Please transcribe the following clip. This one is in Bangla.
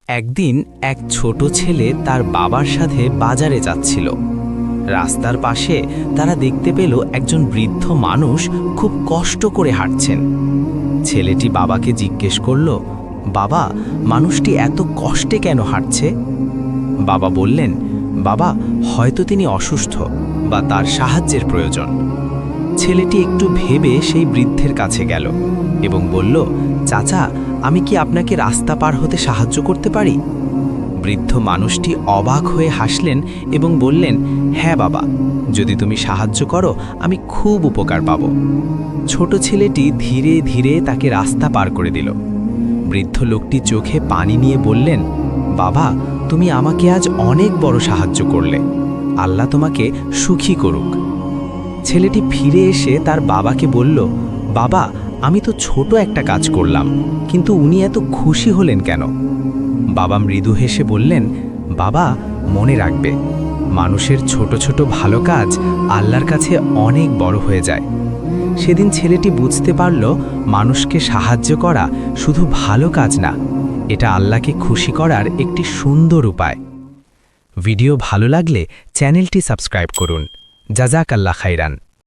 একদিন এক ছোট ছেলে তার বাবার সাথে বাজারে যাচ্ছিল। রাস্তার পাশে তারা দেখতে পেল একজন বৃদ্ধ মানুষ খুব কষ্ট করে হাঁটছেন। ছেলেটি বাবাকে জিজ্ঞেস করল, বাবা, মানুষটি এত কষ্টে কেন হাঁটছে? বাবা বললেন, বাবা, হয়তো তিনি অসুস্থ বা তার সাহায্যের প্রয়োজন। ছেলেটি একটু ভেবে সেই বৃদ্ধের কাছে গেল এবং বলল, চাচা, আমি কি আপনাকে রাস্তা পার হতে সাহায্য করতে পারি? বৃদ্ধ মানুষটি অবাক হয়ে হাসলেন এবং বললেন, হ্যাঁ বাবা, যদি তুমি সাহায্য করো আমি খুব উপকার পাব। ছোট ছেলেটি ধীরে ধীরে তাকে রাস্তা পার করে দিল। বৃদ্ধ লোকটি চোখে পানি নিয়ে বললেন, বাবা, তুমি আমাকে আজ অনেক বড় সাহায্য করলে। আল্লাহ তোমাকে সুখী করুক। ছেলেটি ফিরে এসে তার বাবাকে বলল, বাবা, আমি তো ছোট একটা কাজ করলাম, কিন্তু উনি এত খুশি হলেন কেন? বাবা মৃদু হেসে বললেন, বাবা, মনে রাখবে, মানুষের ছোট ছোট ভালো কাজ আল্লাহর কাছে অনেক বড় হয়ে যায়। সেদিন ছেলেটি বুঝতে পারল, মানুষকে সাহায্য করা শুধু ভালো কাজ না, এটা আল্লাহকে খুশি করার একটি সুন্দর উপায়। ভিডিও ভালো লাগলে চ্যানেলটি সাবস্ক্রাইব করুন। জাযাকাল্লাহ খাইরান।